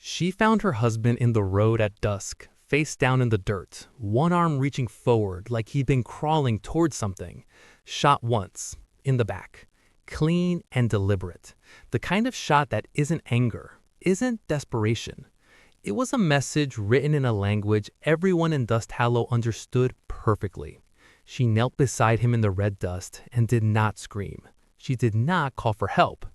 She found her husband in the road at dusk, face down in the dirt, one arm reaching forward like he'd been crawling towards something. Shot once, in the back. Clean and deliberate. The kind of shot that isn't anger, isn't desperation. It was a message written in a language everyone in Dusthallow understood perfectly. She knelt beside him in the red dust and did not scream. She did not call for help.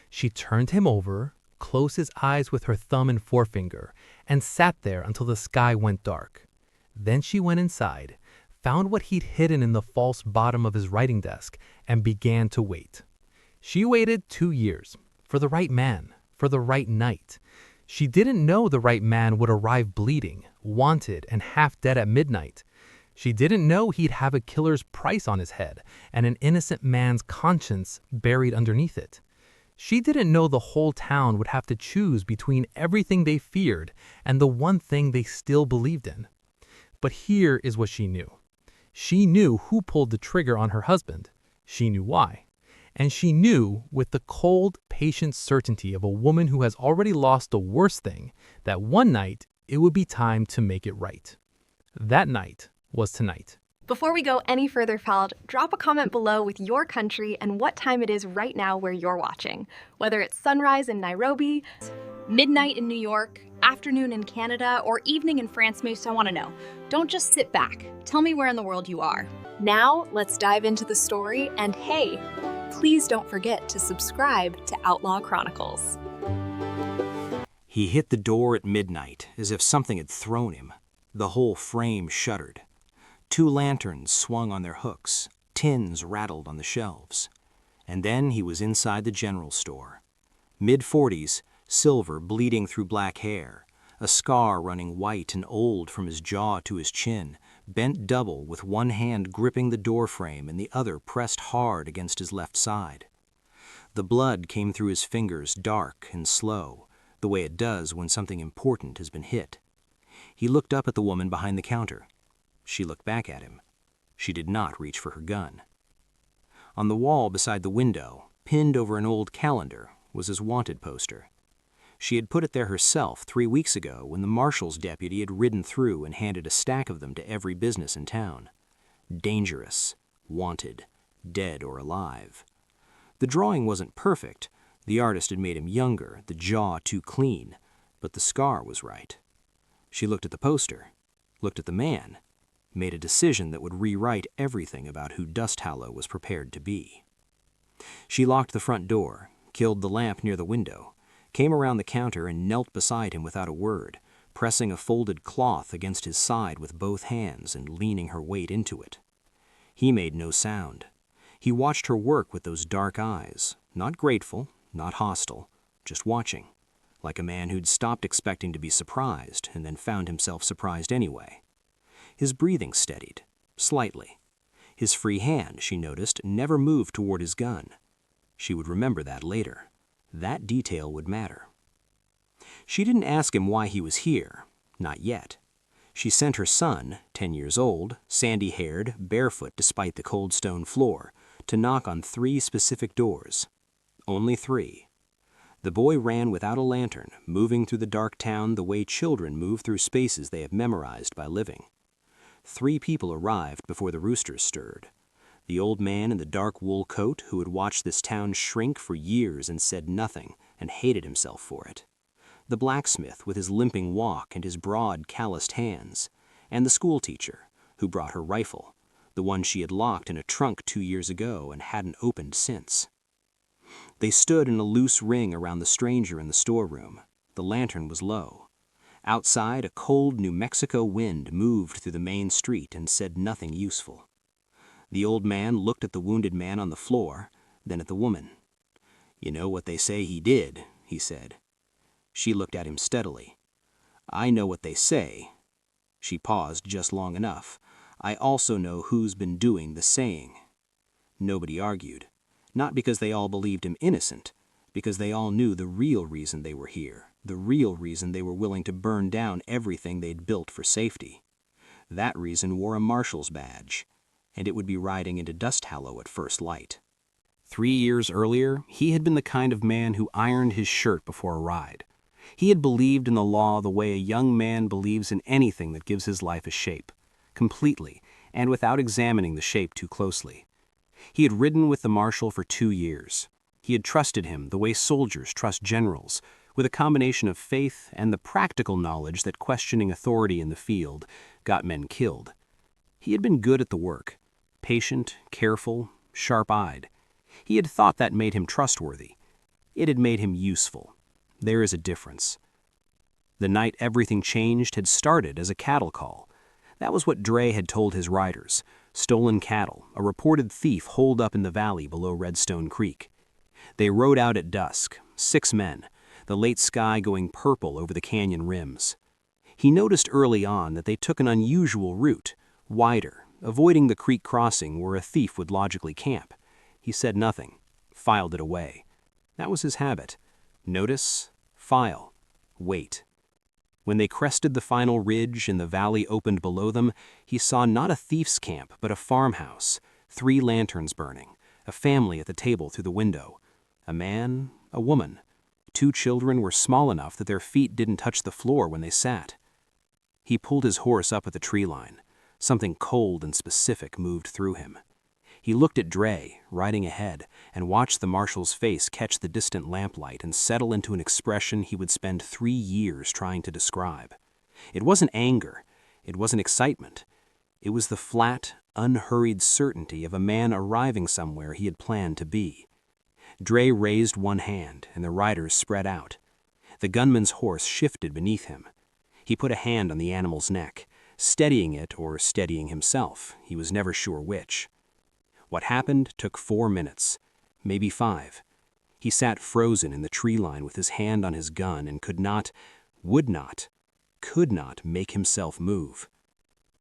She turned him over, closed his eyes with her thumb and forefinger, and sat there until the sky went dark. Then she went inside, found what he'd hidden in the false bottom of his writing desk, and began to wait. She waited 2 years, for the right man, for the right night. She didn't know the right man would arrive bleeding, wanted, and half dead at midnight. She didn't know he'd have a killer's price on his head and an innocent man's conscience buried underneath it. She didn't know the whole town would have to choose between everything they feared and the one thing they still believed in. But here is what she knew. She knew who pulled the trigger on her husband. She knew why. And she knew, with the cold, patient certainty of a woman who has already lost the worst thing, that one night it would be time to make it right. That night was tonight. Before we go any further, Fald, drop a comment below with your country and what time it is right now where you're watching. Whether it's sunrise in Nairobi, midnight in New York, afternoon in Canada, or evening in France, Moose, I want to know. Don't just sit back. Tell me where in the world you are. Now, let's dive into the story, and hey, please don't forget to subscribe to Outlaw Chronicles. He hit the door at midnight, as if something had thrown him. The whole frame shuddered. 2 lanterns swung on their hooks, tins rattled on the shelves. And then he was inside the general store. Mid-40s, silver bleeding through black hair, a scar running white and old from his jaw to his chin, bent double with one hand gripping the door frame and the other pressed hard against his left side. The blood came through his fingers dark and slow, the way it does when something important has been hit. He looked up at the woman behind the counter. She looked back at him. She did not reach for her gun. On the wall beside the window, pinned over an old calendar, was his wanted poster. She had put it there herself 3 weeks ago when the marshal's deputy had ridden through and handed a stack of them to every business in town. Dangerous, wanted, dead or alive. The drawing wasn't perfect. The artist had made him younger, the jaw too clean, but the scar was right. She looked at the poster, looked at the man, made a decision that would rewrite everything about who Dusthallow was prepared to be. She locked the front door, killed the lamp near the window, came around the counter and knelt beside him without a word, pressing a folded cloth against his side with both hands and leaning her weight into it. He made no sound. He watched her work with those dark eyes, not grateful, not hostile, just watching, like a man who'd stopped expecting to be surprised and then found himself surprised anyway. His breathing steadied, slightly. His free hand, she noticed, never moved toward his gun. She would remember that later. That detail would matter. She didn't ask him why he was here, not yet. She sent her son, 10 years old, sandy-haired, barefoot despite the cold stone floor, to knock on 3 specific doors. Only 3. The boy ran without a lantern, moving through the dark town the way children move through spaces they have memorized by living. 3 people arrived before the roosters stirred. The old man in the dark wool coat who had watched this town shrink for years and said nothing and hated himself for it. The blacksmith with his limping walk and his broad, calloused hands. And the schoolteacher who brought her rifle, the one she had locked in a trunk 2 years ago and hadn't opened since. They stood in a loose ring around the stranger in the storeroom. The lantern was low. Outside, a cold New Mexico wind moved through the main street and said nothing useful. The old man looked at the wounded man on the floor, then at the woman. "You know what they say he did," he said. She looked at him steadily. "I know what they say." She paused just long enough. "I also know who's been doing the saying." Nobody argued. Not because they all believed him innocent, because they all knew the real reason they were here, the real reason they were willing to burn down everything they'd built for safety. That reason wore a marshal's badge, and it would be riding into Dusthallow at first light. 3 years earlier, he had been the kind of man who ironed his shirt before a ride. He had believed in the law the way a young man believes in anything that gives his life a shape, completely, and without examining the shape too closely. He had ridden with the marshal for 2 years. He had trusted him the way soldiers trust generals, with a combination of faith and the practical knowledge that questioning authority in the field got men killed. He had been good at the work, patient, careful, sharp-eyed. He had thought that made him trustworthy. It had made him useful. There is a difference. The night everything changed had started as a cattle call. That was what Dre had told his riders. Stolen cattle, a reported thief holed up in the valley below Redstone Creek. They rode out at dusk, 6 men, the late sky going purple over the canyon rims. He noticed early on that they took an unusual route, wider, avoiding the creek crossing where a thief would logically camp. He said nothing, filed it away. That was his habit. Notice, file, wait. When they crested the final ridge and the valley opened below them, he saw not a thief's camp but a farmhouse, 3 lanterns burning, a family at the table through the window. A man, a woman. 2 children were small enough that their feet didn't touch the floor when they sat. He pulled his horse up at the tree line. Something cold and specific moved through him. He looked at Dre, riding ahead, and watched the marshal's face catch the distant lamplight and settle into an expression he would spend 3 years trying to describe. It wasn't anger. It wasn't excitement. It was the flat, unhurried certainty of a man arriving somewhere he had planned to be. Dre raised one hand, and the riders spread out. The gunman's horse shifted beneath him. He put a hand on the animal's neck, steadying it or steadying himself. He was never sure which. What happened took 4 minutes, maybe 5. He sat frozen in the tree line with his hand on his gun and could not make himself move.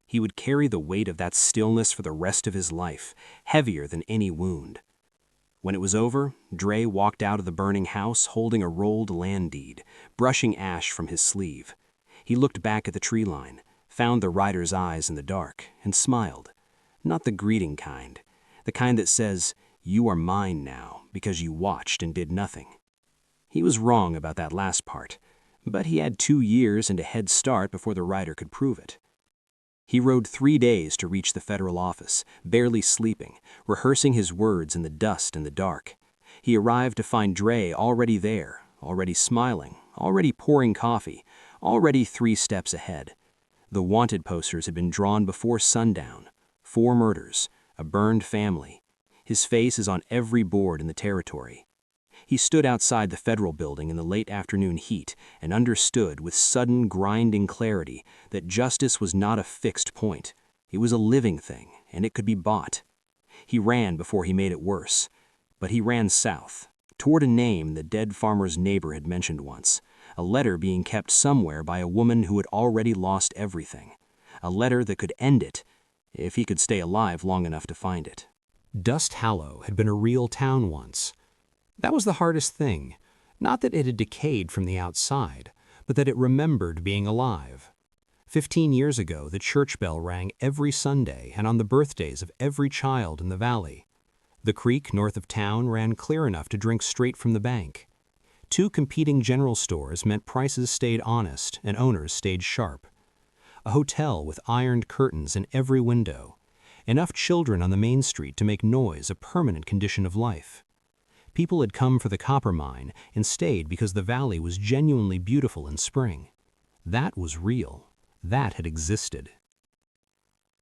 He would carry the weight of that stillness for the rest of his life, heavier than any wound. When it was over, Dre walked out of the burning house holding a rolled land deed, brushing ash from his sleeve. He looked back at the tree line, found the rider's eyes in the dark, and smiled. Not the greeting kind. The kind that says, "You are mine now," because you watched and did nothing. He was wrong about that last part, but he had 2 years and a head start before the rider could prove it. He rode 3 days to reach the federal office, barely sleeping, rehearsing his words in the dust and the dark. He arrived to find Dre already there, already smiling, already pouring coffee, already 3 steps ahead. The wanted posters had been drawn before sundown. 4 murders, a burned family. His face is on every board in the territory. He stood outside the federal building in the late afternoon heat and understood with sudden grinding clarity that justice was not a fixed point. It was a living thing, and it could be bought. He ran before he made it worse, but he ran south, toward a name the dead farmer's neighbor had mentioned once, a letter being kept somewhere by a woman who had already lost everything, a letter that could end it if he could stay alive long enough to find it. Dusthallow had been a real town once. That was the hardest thing, not that it had decayed from the outside, but that it remembered being alive. 15 years ago, the church bell rang every Sunday and on the birthdays of every child in the valley. The creek north of town ran clear enough to drink straight from the bank. 2 competing general stores meant prices stayed honest and owners stayed sharp. A hotel with ironed curtains in every window. Enough children on the main street to make noise a permanent condition of life. People had come for the copper mine and stayed because the valley was genuinely beautiful in spring. That was real. That had existed.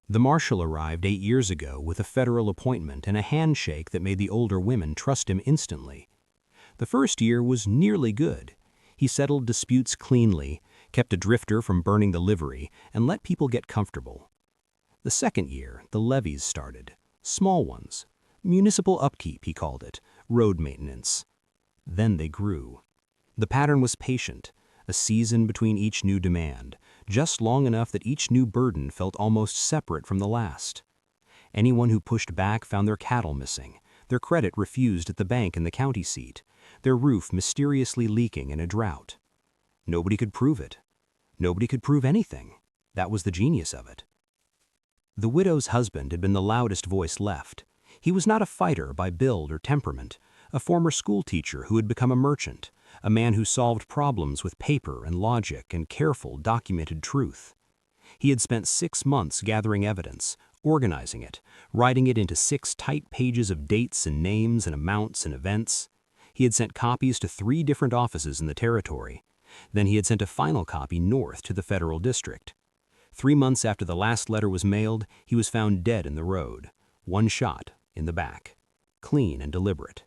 The marshal arrived 8 years ago with a federal appointment and a handshake that made the older women trust him instantly. The first year was nearly good. He settled disputes cleanly, kept a drifter from burning the livery, and let people get comfortable. The second year, the levies started. Small ones. Municipal upkeep, he called it. Road maintenance. Then they grew. The pattern was patient, a season between each new demand, just long enough that each new burden felt almost separate from the last. Anyone who pushed back found their cattle missing, their credit refused at the bank in the county seat, their roof mysteriously leaking in a drought. Nobody could prove it. Nobody could prove anything. That was the genius of it. The widow's husband had been the loudest voice left. He was not a fighter by build or temperament, a former school teacher who had become a merchant, a man who solved problems with paper and logic and careful, documented truth. He had spent 6 months gathering evidence, organizing it, writing it into 6 tight pages of dates and names and amounts and events. He had sent copies to 3 different offices in the territory. Then he had sent a final copy north to the federal district. 3 months after the last letter was mailed, he was found dead in the road, 1 shot in the back, clean and deliberate.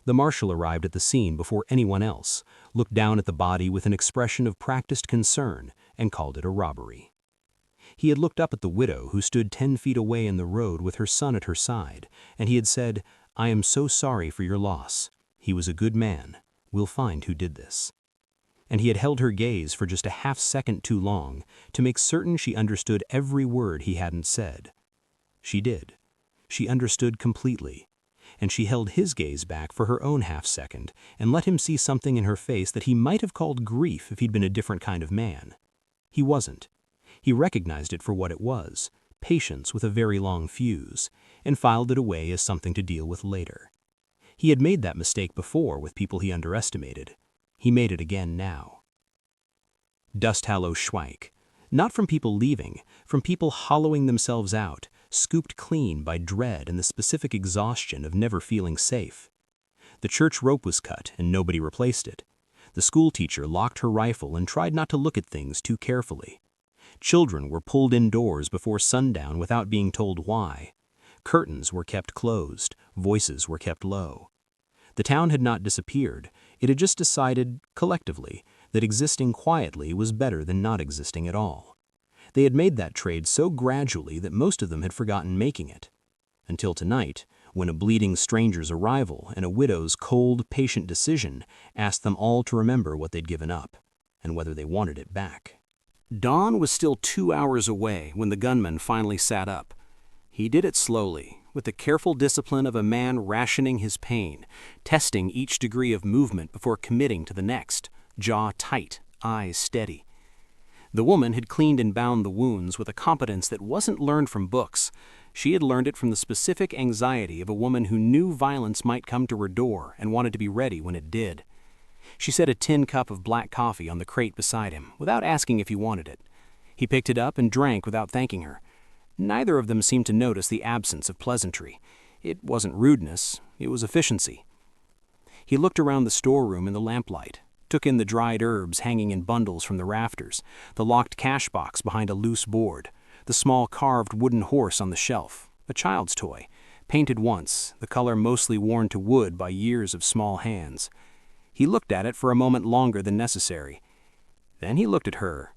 The marshal arrived at the scene before anyone else, looked down at the body with an expression of practiced concern, and called it a robbery. He had looked up at the widow who stood 10 feet away in the road with her son at her side, and he had said, "I am so sorry for your loss. He was a good man. We'll find who did this." And he had held her gaze for just a half-second too long to make certain she understood every word he hadn't said. She did. She understood completely. And she held his gaze back for her own half-second and let him see something in her face that he might have called grief if he'd been a different kind of man. He wasn't. He recognized it for what it was, patience with a very long fuse, and filed it away as something to deal with later. He had made that mistake before with people he underestimated. He made it again now. Dusthallow shrank, not from people leaving, from people hollowing themselves out, scooped clean by dread and the specific exhaustion of never feeling safe. The church rope was cut and nobody replaced it. The school teacher locked her rifle and tried not to look at things too carefully. Children were pulled indoors before sundown without being told why. Curtains were kept closed, voices were kept low. The town had not disappeared. It had just decided, collectively, that existing quietly was better than not existing at all. They had made that trade so gradually that most of them had forgotten making it. Until tonight, when a bleeding stranger's arrival and a widow's cold, patient decision asked them all to remember what they'd given up, and whether they wanted it back. Dawn was still 2 hours away when the gunman finally sat up. He did it slowly, with the careful discipline of a man rationing his pain, testing each degree of movement before committing to the next, jaw tight, eyes steady. The woman had cleaned and bound the wounds with a competence that wasn't learned from books. She had learned it from the specific anxiety of a woman who knew violence might come to her door and wanted to be ready when it did. She set a tin cup of black coffee on the crate beside him, without asking if he wanted it. He picked it up and drank without thanking her. Neither of them seemed to notice the absence of pleasantry. It wasn't rudeness, it was efficiency. He looked around the storeroom in the lamplight, took in the dried herbs hanging in bundles from the rafters, the locked cash box behind a loose board, the small carved wooden horse on the shelf, a child's toy, painted once, the color mostly worn to wood by years of small hands. He looked at it for a moment longer than necessary. Then he looked at her.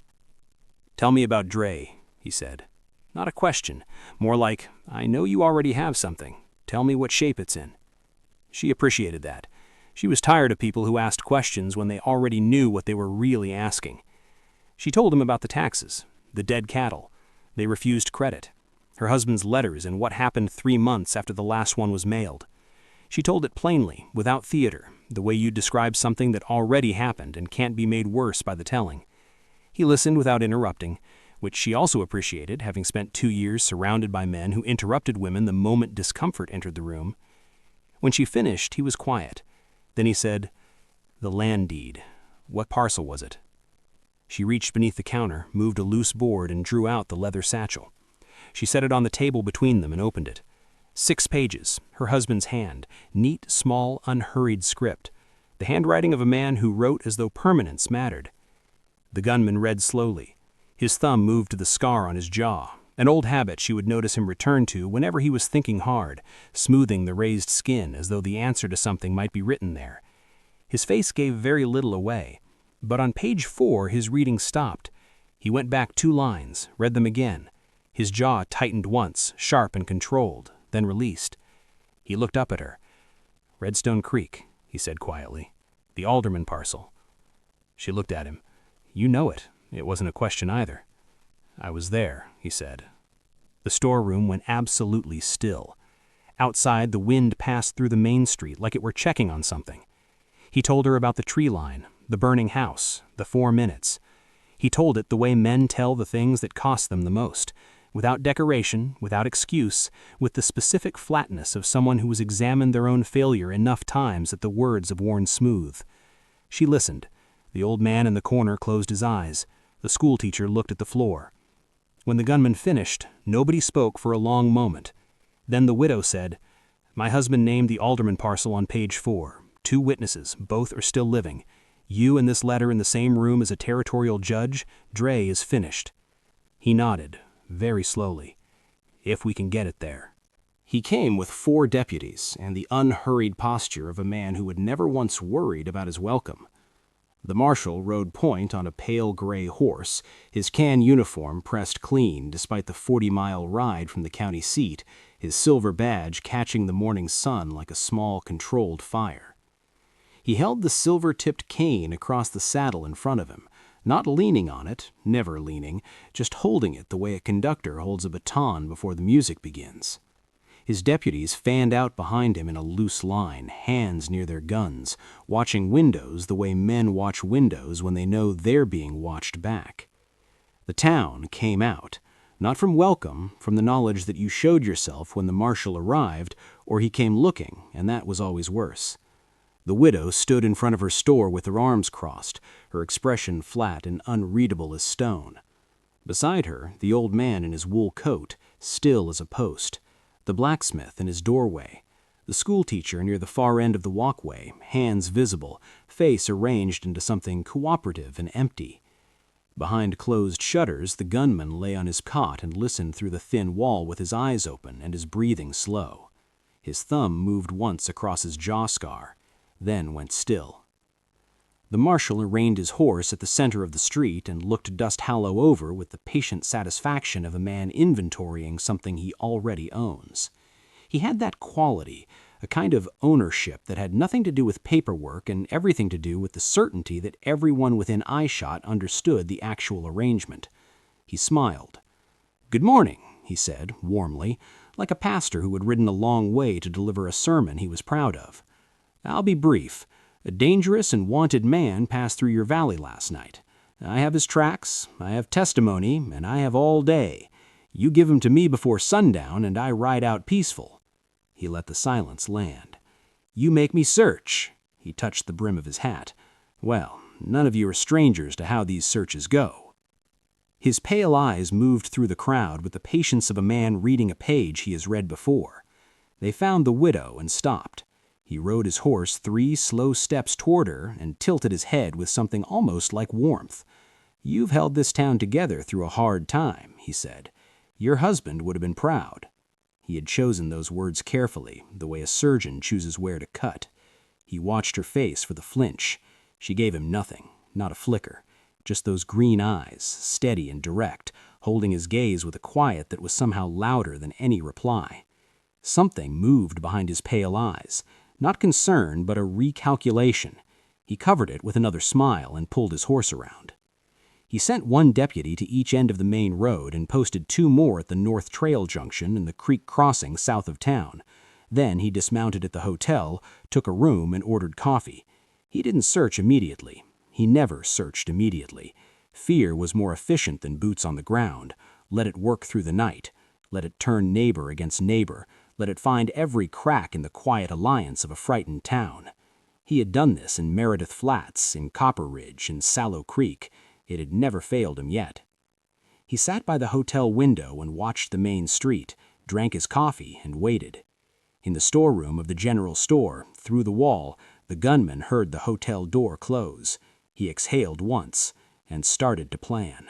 "Tell me about Dre," he said. Not a question, more like, "I know you already have something. Tell me what shape it's in." She appreciated that. She was tired of people who asked questions when they already knew what they were really asking. She told him about the taxes, the dead cattle. They refused credit. Her husband's letters and what happened 3 months after the last one was mailed. She told it plainly, without theater, the way you describe something that already happened and can't be made worse by the telling. He listened without interrupting, which she also appreciated, having spent 2 years surrounded by men who interrupted women the moment discomfort entered the room. When she finished, he was quiet. Then he said, "The land deed. What parcel was it?" She reached beneath the counter, moved a loose board, and drew out the leather satchel. She set it on the table between them and opened it. 6 pages, her husband's hand, neat, small, unhurried script. The handwriting of a man who wrote as though permanence mattered. The gunman read slowly. His thumb moved to the scar on his jaw, an old habit she would notice him return to whenever he was thinking hard, smoothing the raised skin as though the answer to something might be written there. His face gave very little away, but on page 4 his reading stopped. He went back 2 lines, read them again. His jaw tightened once, sharp and controlled, then released. He looked up at her. "Redstone Creek," he said quietly. "The Alderman parcel." She looked at him. "You know it. It wasn't a question either." "I was there," he said. The storeroom went absolutely still. Outside, the wind passed through the main street like it were checking on something. He told her about the tree line, the burning house, the 4 minutes. He told it the way men tell the things that cost them the most, without decoration, without excuse, with the specific flatness of someone who has examined their own failure enough times that the words have worn smooth. She listened. The old man in the corner closed his eyes. The schoolteacher looked at the floor. When the gunman finished, nobody spoke for a long moment. Then the widow said, "My husband named the alderman parcel on page 4. 2 witnesses, both are still living. You and this letter in the same room as a territorial judge. Dre is finished." He nodded, very slowly. "If we can get it there." He came with 4 deputies and the unhurried posture of a man who had never once worried about his welcome. The marshal rode point on a pale gray horse, his can uniform pressed clean despite the 40-mile ride from the county seat, his silver badge catching the morning sun like a small controlled fire. He held the silver-tipped cane across the saddle in front of him, not leaning on it, never leaning, just holding it the way a conductor holds a baton before the music begins. His deputies fanned out behind him in a loose line, hands near their guns, watching windows the way men watch windows when they know they're being watched back. The town came out, not from welcome, from the knowledge that you showed yourself when the marshal arrived, or he came looking, and that was always worse. The widow stood in front of her store with her arms crossed, her expression flat and unreadable as stone. Beside her, the old man in his wool coat, still as a post, the blacksmith in his doorway, the schoolteacher near the far end of the walkway, hands visible, face arranged into something cooperative and empty. Behind closed shutters, the gunman lay on his cot and listened through the thin wall with his eyes open and his breathing slow. His thumb moved once across his jaw scar, then went still. The marshal arraigned his horse at the center of the street and looked Dusthallow over with the patient satisfaction of a man inventorying something he already owns. He had that quality, a kind of ownership that had nothing to do with paperwork and everything to do with the certainty that everyone within eyeshot understood the actual arrangement. He smiled. "Good morning," he said, warmly, like a pastor who had ridden a long way to deliver a sermon he was proud of. "I'll be brief. A dangerous and wanted man passed through your valley last night. I have his tracks, I have testimony, and I have all day. You give him to me before sundown, and I ride out peaceful." He let the silence land. "You make me search." He touched the brim of his hat. "Well, none of you are strangers to how these searches go." His pale eyes moved through the crowd with the patience of a man reading a page he has read before. They found the widow and stopped. He rode his horse 3 slow steps toward her and tilted his head with something almost like warmth. "You've held this town together through a hard time," he said. "Your husband would have been proud." He had chosen those words carefully, the way a surgeon chooses where to cut. He watched her face for the flinch. She gave him nothing, not a flicker, just those green eyes, steady and direct, holding his gaze with a quiet that was somehow louder than any reply. Something moved behind his pale eyes. Not concern, but a recalculation. He covered it with another smile and pulled his horse around. He sent 1 deputy to each end of the main road and posted 2 more at the North Trail Junction and the creek crossing south of town. Then he dismounted at the hotel, took a room, and ordered coffee. He didn't search immediately. He never searched immediately. Fear was more efficient than boots on the ground. Let it work through the night. Let it turn neighbor against neighbor. Let it find every crack in the quiet alliance of a frightened town. He had done this in Meredith Flats, in Copper Ridge, in Sallow Creek. It had never failed him yet. He sat by the hotel window and watched the main street, drank his coffee, and waited. In the storeroom of the general store, through the wall, the gunman heard the hotel door close. He exhaled once and started to plan.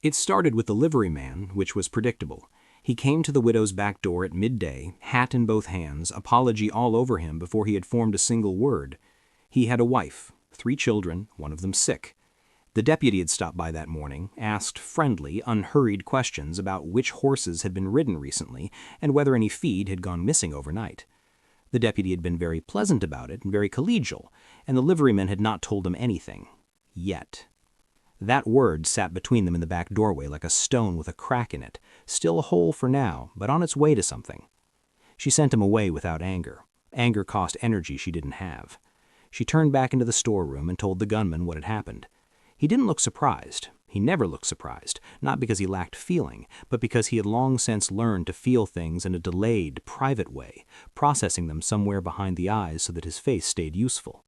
It started with the liveryman, which was predictable. He came to the widow's back door at midday, hat in both hands, apology all over him before he had formed a single word. He had a wife, 3 children, one of them sick. The deputy had stopped by that morning, asked friendly, unhurried questions about which horses had been ridden recently and whether any feed had gone missing overnight. The deputy had been very pleasant about it and very collegial, and the liveryman had not told him anything. Yet. That word sat between them in the back doorway like a stone with a crack in it, still a hole for now, but on its way to something. She sent him away without anger. Anger cost energy she didn't have. She turned back into the storeroom and told the gunman what had happened. He didn't look surprised. He never looked surprised, not because he lacked feeling, but because he had long since learned to feel things in a delayed, private way, processing them somewhere behind the eyes so that his face stayed useful.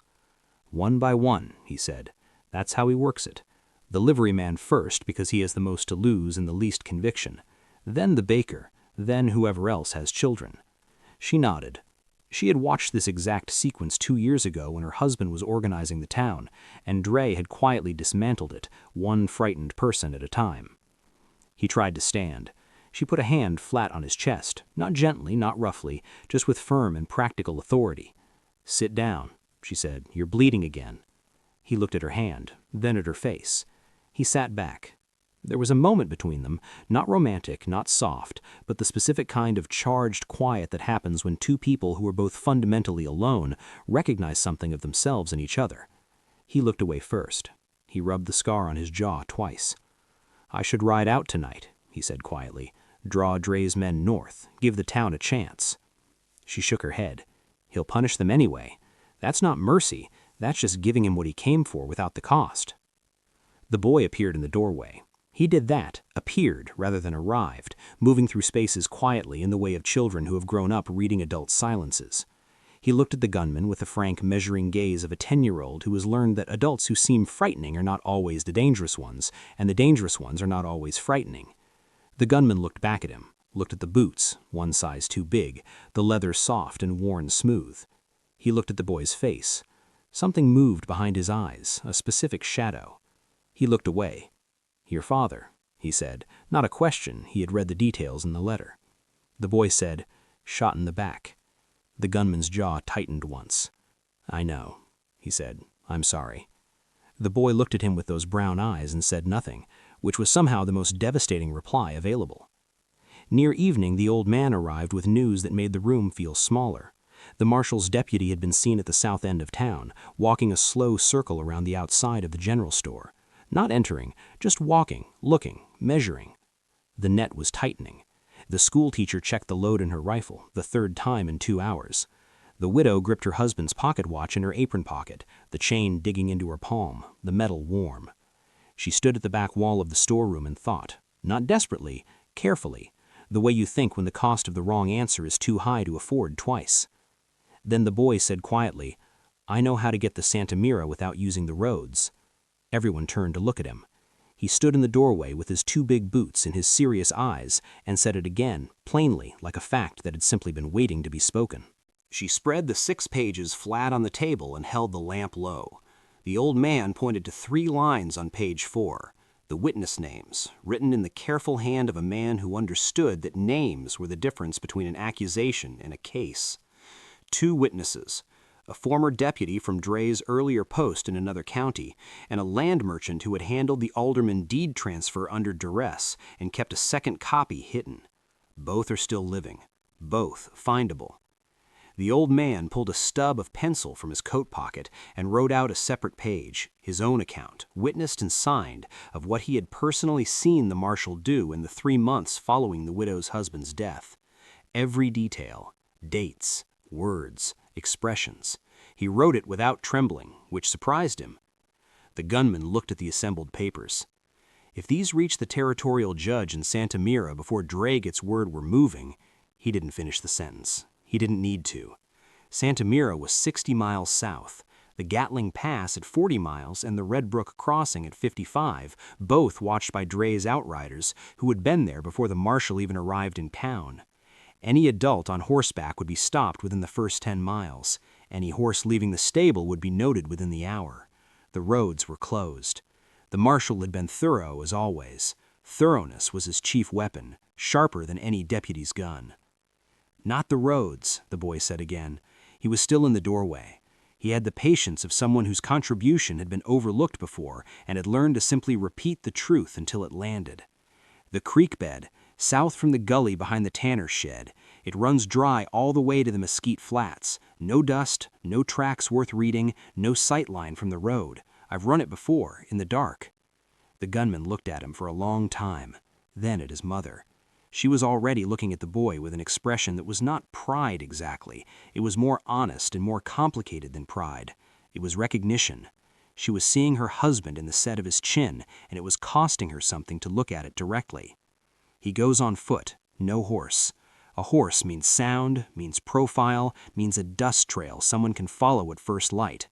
"One by one," he said. "That's how he works it. The liveryman first, because he has the most to lose and the least conviction. Then the baker, then whoever else has children." She nodded. She had watched this exact sequence 2 years ago when her husband was organizing the town, and Dre had quietly dismantled it, one frightened person at a time. He tried to stand. She put a hand flat on his chest, not gently, not roughly, just with firm and practical authority. "Sit down," she said. "You're bleeding again." He looked at her hand, then at her face. He sat back. There was a moment between them, not romantic, not soft, but the specific kind of charged quiet that happens when two people who are both fundamentally alone recognize something of themselves in each other. He looked away first. He rubbed the scar on his jaw twice. "I should ride out tonight," he said quietly. "Draw Dre's men north, give the town a chance." She shook her head. "He'll punish them anyway. That's not mercy, that's just giving him what he came for without the cost." The boy appeared in the doorway. He did that, appeared rather than arrived, moving through spaces quietly in the way of children who have grown up reading adult silences. He looked at the gunman with the frank, measuring gaze of a 10-year-old who has learned that adults who seem frightening are not always the dangerous ones, and the dangerous ones are not always frightening. The gunman looked back at him, looked at the boots, one size too big, the leather soft and worn smooth. He looked at the boy's face. Something moved behind his eyes, a specific shadow. He looked away. "Your father," he said, not a question, he had read the details in the letter. The boy said, "Shot in the back." The gunman's jaw tightened once. "I know," he said. "I'm sorry." The boy looked at him with those brown eyes and said nothing, which was somehow the most devastating reply available. Near evening, the old man arrived with news that made the room feel smaller. The marshal's deputy had been seen at the south end of town, walking a slow circle around the outside of the general store. Not entering, just walking, looking, measuring. The net was tightening. The schoolteacher checked the load in her rifle, the third time in 2 hours. The widow gripped her husband's pocket watch in her apron pocket, the chain digging into her palm, the metal warm. She stood at the back wall of the storeroom and thought, not desperately, carefully, the way you think when the cost of the wrong answer is too high to afford twice. Then the boy said quietly, "I know how to get to Santa Mira without using the roads." Everyone turned to look at him. He stood in the doorway with his 2 big boots and his serious eyes, and said it again, plainly, like a fact that had simply been waiting to be spoken. She spread the 6 pages flat on the table and held the lamp low. The old man pointed to 3 lines on page 4, the witness names, written in the careful hand of a man who understood that names were the difference between an accusation and a case. 2 witnesses. A former deputy from Dre's earlier post in another county, and a land merchant who had handled the alderman deed transfer under duress and kept a second copy hidden. Both are still living. Both findable. The old man pulled a stub of pencil from his coat pocket and wrote out a separate page, his own account, witnessed and signed, of what he had personally seen the marshal do in the 3 months following the widow's husband's death. Every detail, dates, words, expressions. He wrote it without trembling, which surprised him. The gunman looked at the assembled papers. If these reached the territorial judge in Santa Mira before Dre gets word we're moving, he didn't finish the sentence. He didn't need to. Santa Mira was 60 miles south, the Gatling Pass at 40 miles and the Red Brook Crossing at 55, both watched by Dre's outriders, who had been there before the marshal even arrived in town. Any adult on horseback would be stopped within the first 10 miles. Any horse leaving the stable would be noted within the hour. The roads were closed. The marshal had been thorough as always. Thoroughness was his chief weapon, sharper than any deputy's gun. "Not the roads," the boy said again. He was still in the doorway. He had the patience of someone whose contribution had been overlooked before and had learned to simply repeat the truth until it landed. "The creek bed, south from the gully behind the tanner's shed. It runs dry all the way to the Mesquite Flats. No dust, no tracks worth reading, no sight line from the road. I've run it before, in the dark." The gunman looked at him for a long time, then at his mother. She was already looking at the boy with an expression that was not pride exactly. It was more honest and more complicated than pride. It was recognition. She was seeing her husband in the set of his chin, and it was costing her something to look at it directly. "He goes on foot, no horse. A horse means sound, means profile, means a dust trail someone can follow at first light.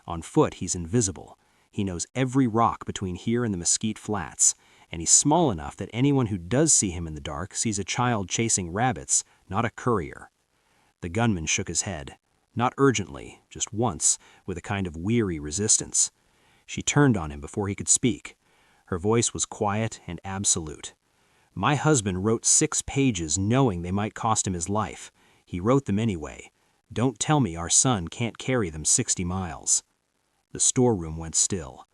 On foot, he's invisible. He knows every rock between here and the Mesquite Flats, and he's small enough that anyone who does see him in the dark sees a child chasing rabbits, not a courier. The gunman shook his head, not urgently, just once, with a kind of weary resistance. She turned on him before he could speak. Her voice was quiet and absolute. My husband wrote 6 pages knowing they might cost him his life. He wrote them anyway. Don't tell me our son can't carry them 60 miles. The storeroom went still.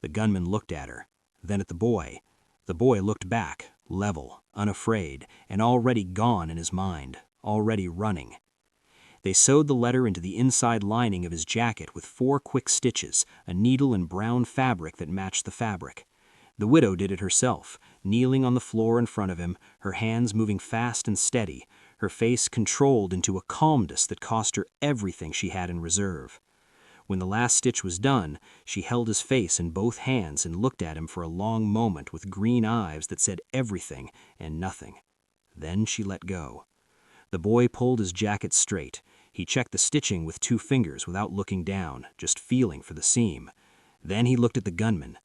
The gunman looked at her, then at the boy. The boy looked back, level, unafraid, and already gone in his mind, already running. They sewed the letter into the inside lining of his jacket with 4 quick stitches, a needle and brown fabric that matched the fabric. The widow did it herself, kneeling on the floor in front of him, her hands moving fast and steady, her face controlled into a calmness that cost her everything she had in reserve. When the last stitch was done, she held his face in both hands and looked at him for a long moment with green eyes that said everything and nothing. Then she let go. The boy pulled his jacket straight. He checked the stitching with 2 fingers without looking down, just feeling for the seam. Then he looked at the gunman.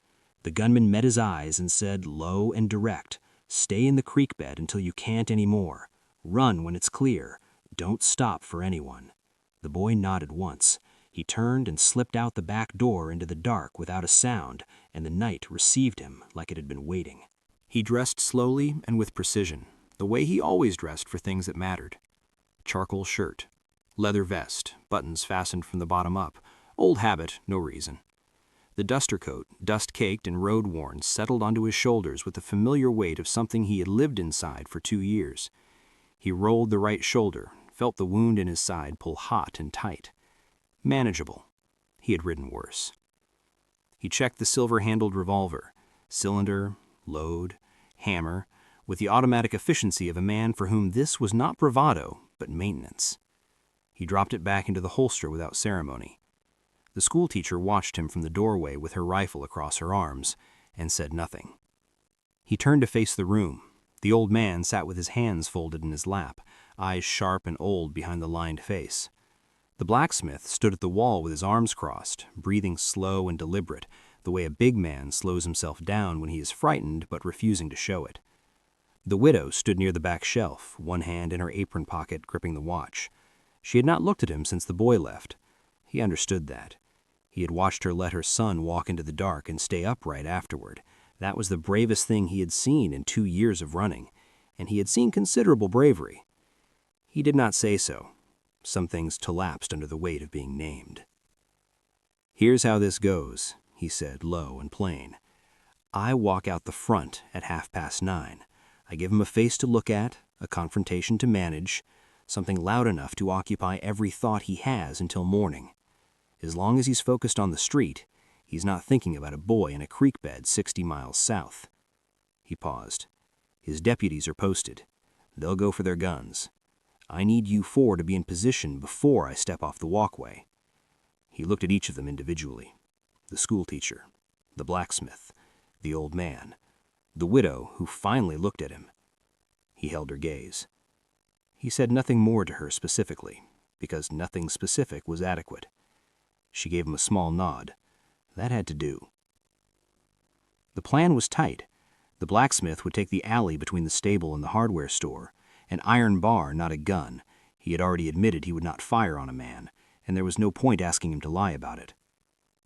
The gunman met his eyes and said, low and direct, "Stay in the creek bed until you can't any more. Run when it's clear. Don't stop for anyone." The boy nodded once. He turned and slipped out the back door into the dark without a sound, and the night received him like it had been waiting. He dressed slowly and with precision, the way he always dressed for things that mattered. Charcoal shirt, leather vest, buttons fastened from the bottom up, old habit, no reason. The duster coat, dust-caked and road-worn, settled onto his shoulders with the familiar weight of something he had lived inside for 2 years. He rolled the right shoulder, felt the wound in his side pull hot and tight. Manageable. He had ridden worse. He checked the silver-handled revolver, cylinder, load, hammer, with the automatic efficiency of a man for whom this was not bravado, but maintenance. He dropped it back into the holster without ceremony. The schoolteacher watched him from the doorway with her rifle across her arms, and said nothing. He turned to face the room. The old man sat with his hands folded in his lap, eyes sharp and old behind the lined face. The blacksmith stood at the wall with his arms crossed, breathing slow and deliberate, the way a big man slows himself down when he is frightened but refusing to show it. The widow stood near the back shelf, one hand in her apron pocket gripping the watch. She had not looked at him since the boy left. He understood that. He had watched her let her son walk into the dark and stay upright afterward. That was the bravest thing he had seen in 2 years of running, and he had seen considerable bravery. He did not say so. Some things collapsed under the weight of being named. "Here's how this goes," he said, low and plain. "I walk out the front at 9:30. I give him a face to look at, a confrontation to manage, something loud enough to occupy every thought he has until morning. As long as he's focused on the street, he's not thinking about a boy in a creek bed 60 miles south." He paused. "His deputies are posted. They'll go for their guns. I need you 4 to be in position before I step off the walkway." He looked at each of them individually. The schoolteacher, the blacksmith, the old man, the widow who finally looked at him. He held her gaze. He said nothing more to her specifically, because nothing specific was adequate. She gave him a small nod. That had to do. The plan was tight. The blacksmith would take the alley between the stable and the hardware store, an iron bar, not a gun. He had already admitted he would not fire on a man, and there was no point asking him to lie about it.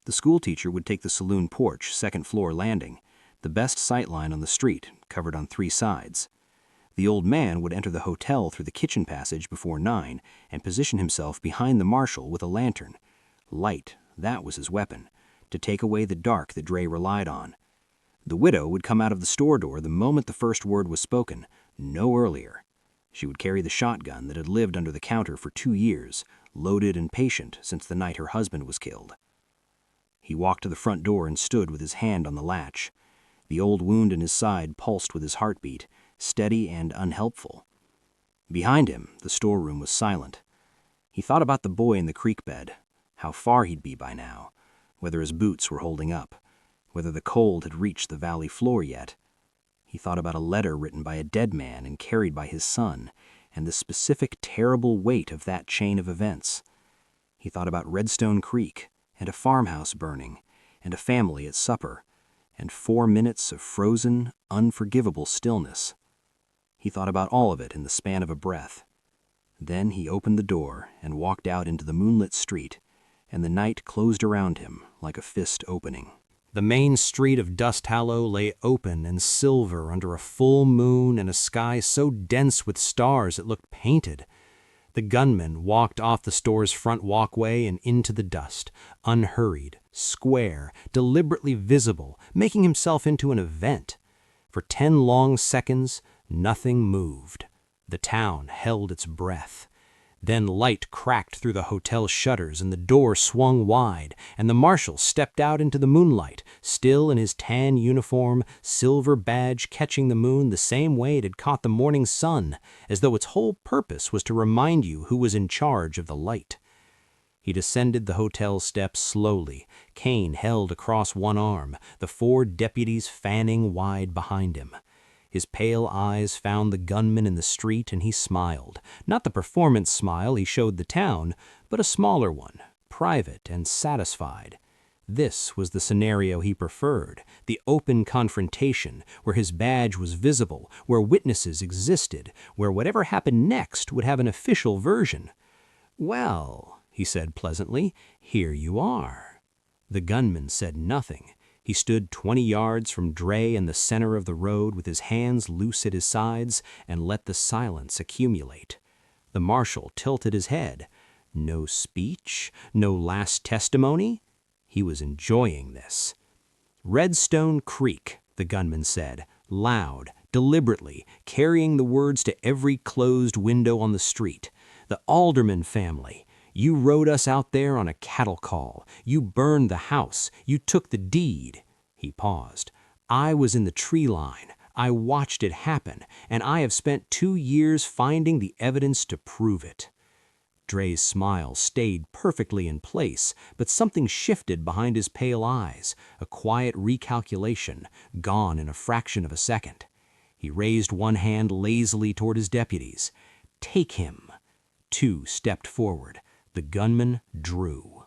The schoolteacher would take the saloon porch, 2nd floor landing, the best sight line on the street, covered on 3 sides. The old man would enter the hotel through the kitchen passage before 9 and position himself behind the marshal with a lantern. Light, that was his weapon, to take away the dark that Dre relied on. The widow would come out of the store door the moment the first word was spoken, no earlier. She would carry the shotgun that had lived under the counter for 2 years, loaded and patient since the night her husband was killed. He walked to the front door and stood with his hand on the latch. The old wound in his side pulsed with his heartbeat, steady and unhelpful. Behind him, the storeroom was silent. He thought about the boy in the creek bed, how far he'd be by now, whether his boots were holding up, whether the cold had reached the valley floor yet. He thought about a letter written by a dead man and carried by his son, and the specific terrible weight of that chain of events. He thought about Redstone Creek and a farmhouse burning, and a family at supper, and 4 minutes of frozen, unforgivable stillness. He thought about all of it in the span of a breath. Then he opened the door and walked out into the moonlit street, and the night closed around him like a fist opening. The main street of Dusthallow lay open and silver under a full moon and a sky so dense with stars it looked painted. The gunman walked off the store's front walkway and into the dust, unhurried, square, deliberately visible, making himself into an event. For 10 long seconds, nothing moved. The town held its breath. Then light cracked through the hotel shutters and the door swung wide, and the marshal stepped out into the moonlight, still in his tan uniform, silver badge catching the moon the same way it had caught the morning sun, as though its whole purpose was to remind you who was in charge of the light. He descended the hotel steps slowly, cane held across one arm, the 4 deputies fanning wide behind him. His pale eyes found the gunman in the street and he smiled. Not the performance smile he showed the town, but a smaller one, private and satisfied. This was the scenario he preferred, the open confrontation, where his badge was visible, where witnesses existed, where whatever happened next would have an official version. "Well," he said pleasantly, "here you are." The gunman said nothing. He stood 20 yards from Dre in the center of the road with his hands loose at his sides and let the silence accumulate. The marshal tilted his head. No speech, no last testimony. He was enjoying this. "Redstone Creek," the gunman said, loud, deliberately, carrying the words to every closed window on the street. "The Alderman family. You rode us out there on a cattle call. You burned the house. You took the deed." He paused. "I was in the tree line. I watched it happen, and I have spent 2 years finding the evidence to prove it." Dre's smile stayed perfectly in place, but something shifted behind his pale eyes, a quiet recalculation, gone in a fraction of a second. He raised one hand lazily toward his deputies. "Take him." 2 stepped forward. The gunman drew.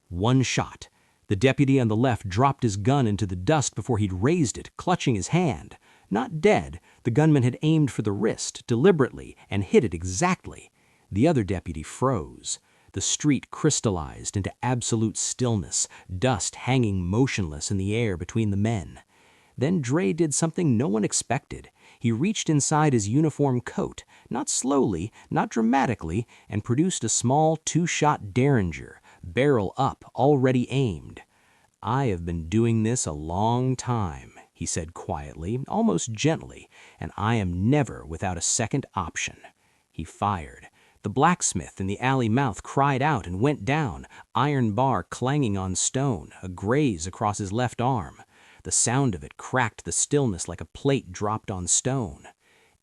1 shot. The deputy on the left dropped his gun into the dust before he'd raised it, clutching his hand. Not dead, the gunman had aimed for the wrist, deliberately, and hit it exactly. The other deputy froze. The street crystallized into absolute stillness, dust hanging motionless in the air between the men. Then Dre did something no one expected. He reached inside his uniform coat, not slowly, not dramatically, and produced a small 2-shot Derringer, barrel up, already aimed. "I have been doing this a long time," he said quietly, almost gently, "and I am never without a second option." He fired. The blacksmith in the alley mouth cried out and went down, iron bar clanging on stone, a graze across his left arm. The sound of it cracked the stillness like a plate dropped on stone.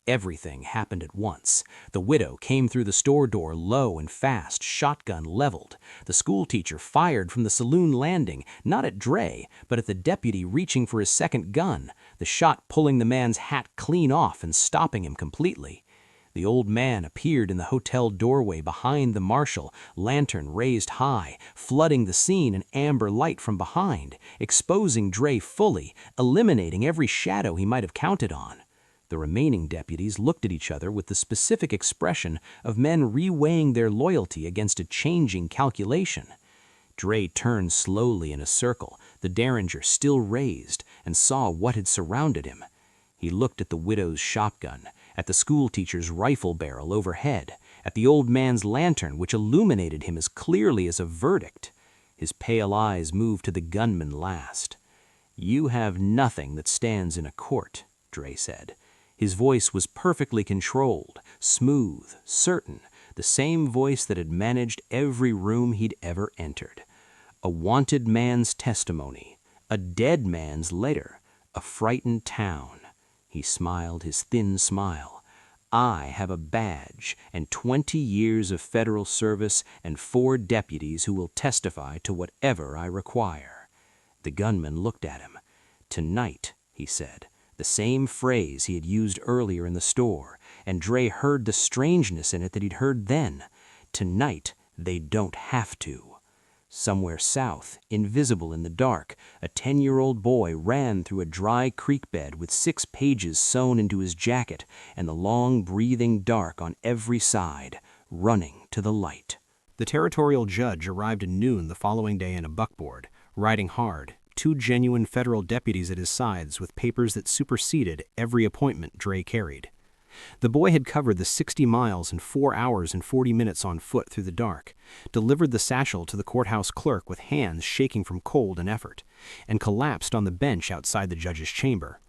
Everything happened at once. The widow came through the store door low and fast, shotgun leveled. The schoolteacher fired from the saloon landing, not at Dre, but at the deputy reaching for his second gun, the shot pulling the man's hat clean off and stopping him completely. The old man appeared in the hotel doorway behind the marshal, lantern raised high, flooding the scene in amber light from behind, exposing Dre fully, eliminating every shadow he might have counted on. The remaining deputies looked at each other with the specific expression of men reweighing their loyalty against a changing calculation. Dre turned slowly in a circle, the Derringer still raised, and saw what had surrounded him. He looked at the widow's shotgun, at the schoolteacher's rifle barrel overhead, at the old man's lantern which illuminated him as clearly as a verdict. His pale eyes moved to the gunman last. "You have nothing that stands in a court," Dre said. His voice was perfectly controlled, smooth, certain, the same voice that had managed every room he'd ever entered. "A wanted man's testimony, a dead man's letter, a frightened town." He smiled his thin smile. "I have a badge and 20 years of federal service and 4 deputies who will testify to whatever I require." The gunman looked at him. "Tonight," he said, the same phrase he had used earlier in the store, and Dre heard the strangeness in it that he'd heard then. "Tonight, they don't have to." Somewhere south, invisible in the dark, a 10-year-old boy ran through a dry creek bed with 6 pages sewn into his jacket and the long, breathing dark on every side, running to the light. The territorial judge arrived at noon the following day in a buckboard, riding hard, 2 genuine federal deputies at his sides with papers that superseded every appointment Dre carried. The boy had covered the 60 miles in 4 hours and 40 minutes on foot through the dark, delivered the satchel to the courthouse clerk with hands shaking from cold and effort, and collapsed on the bench outside the judge's chamber.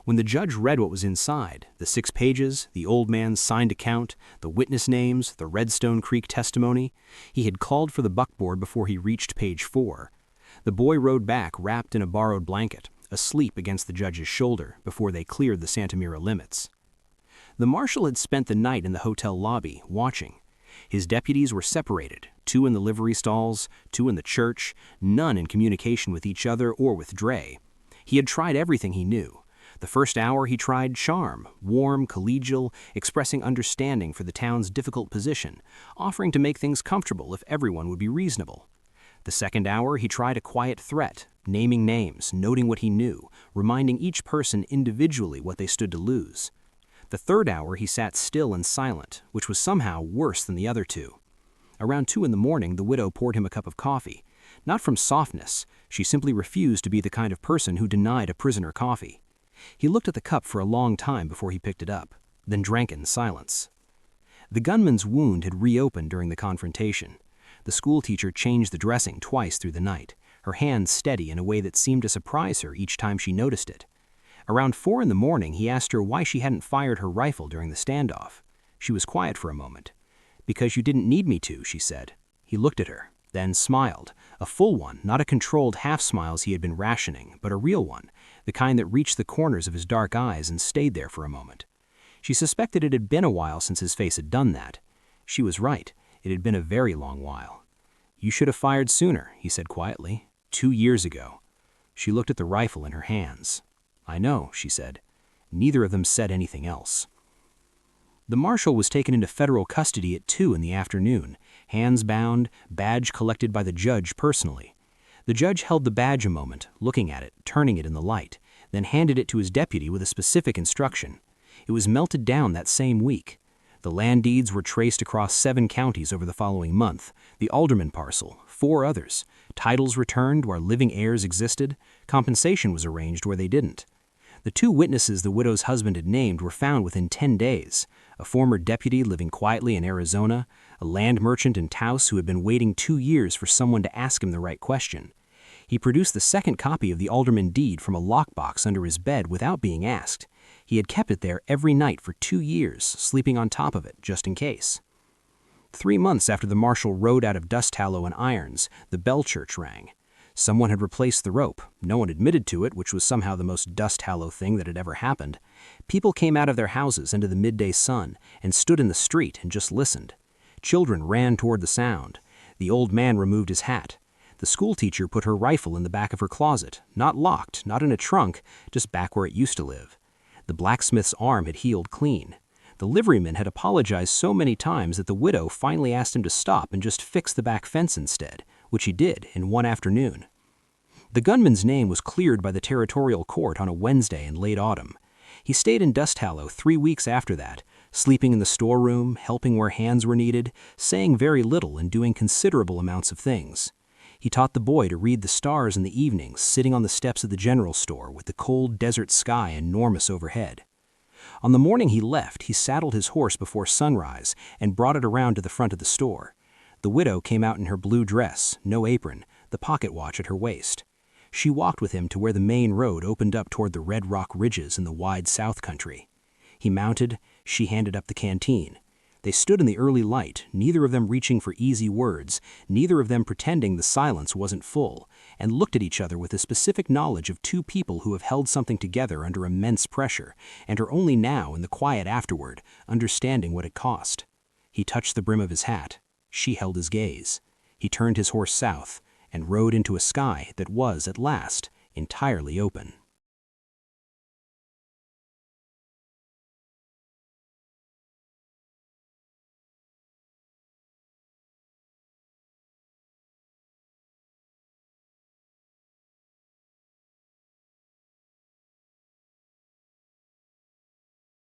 When the judge read what was inside, the 6 pages, the old man's signed account, the witness names, the Redstone Creek testimony, he had called for the buckboard before he reached page 4. The boy rode back wrapped in a borrowed blanket, asleep against the judge's shoulder before they cleared the Santa Mira limits. The marshal had spent the night in the hotel lobby, watching. His deputies were separated, 2 in the livery stalls, 2 in the church, none in communication with each other or with Dre. He had tried everything he knew. The first hour he tried charm, warm, collegial, expressing understanding for the town's difficult position, offering to make things comfortable if everyone would be reasonable. The second hour he tried a quiet threat, naming names, noting what he knew, reminding each person individually what they stood to lose. The third hour he sat still and silent, which was somehow worse than the other 2. Around 2 in the morning, the widow poured him a cup of coffee. Not from softness, she simply refused to be the kind of person who denied a prisoner coffee. He looked at the cup for a long time before he picked it up, then drank it in silence. The gunman's wound had reopened during the confrontation. The schoolteacher changed the dressing twice through the night, her hands steady in a way that seemed to surprise her each time she noticed it. Around 4 in the morning, he asked her why she hadn't fired her rifle during the standoff. She was quiet for a moment. "Because you didn't need me to," she said. He looked at her, then smiled, a full one, not a controlled half-smiles he had been rationing, but a real one, the kind that reached the corners of his dark eyes and stayed there for a moment. She suspected it had been a while since his face had done that. She was right. It had been a very long while. "You should have fired sooner," he said quietly. 2 years ago. She looked at the rifle in her hands. "I know," she said. Neither of them said anything else. The marshal was taken into federal custody at 2 in the afternoon, hands bound, badge collected by the judge personally. The judge held the badge a moment, looking at it, turning it in the light, then handed it to his deputy with a specific instruction. It was melted down that same week. The land deeds were traced across 7 counties over the following month, the alderman parcel, 4 others, titles returned where living heirs existed, compensation was arranged where they didn't. The 2 witnesses the widow's husband had named were found within 10 days, a former deputy living quietly in Arizona, a land merchant in Taos who had been waiting 2 years for someone to ask him the right question. He produced the second copy of the alderman deed from a lockbox under his bed without being asked. He had kept it there every night for 2 years, sleeping on top of it, just in case. 3 months after the marshal rode out of Dusthallow and irons, the bell church rang. Someone had replaced the rope. No one admitted to it, which was somehow the most Dusthallow thing that had ever happened. People came out of their houses into the midday sun and stood in the street and just listened. Children ran toward the sound. The old man removed his hat. The schoolteacher put her rifle in the back of her closet, not locked, not in a trunk, just back where it used to live. The blacksmith's arm had healed clean. The liveryman had apologized so many times that the widow finally asked him to stop and just fix the back fence instead, which he did in one afternoon. The gunman's name was cleared by the territorial court on a Wednesday in late autumn. He stayed in Dusthallow 3 weeks after that, sleeping in the storeroom, helping where hands were needed, saying very little and doing considerable amounts of things. He taught the boy to read the stars in the evenings, sitting on the steps of the general store with the cold desert sky enormous overhead. On the morning he left, he saddled his horse before sunrise and brought it around to the front of the store. The widow came out in her blue dress, no apron, the pocket watch at her waist. She walked with him to where the main road opened up toward the red rock ridges in the wide south country. He mounted, she handed up the canteen. They stood in the early light, neither of them reaching for easy words, neither of them pretending the silence wasn't full, and looked at each other with a specific knowledge of 2 people who have held something together under immense pressure, and are only now, in the quiet afterward, understanding what it cost. He touched the brim of his hat. She held his gaze. He turned his horse south, and rode into a sky that was, at last, entirely open.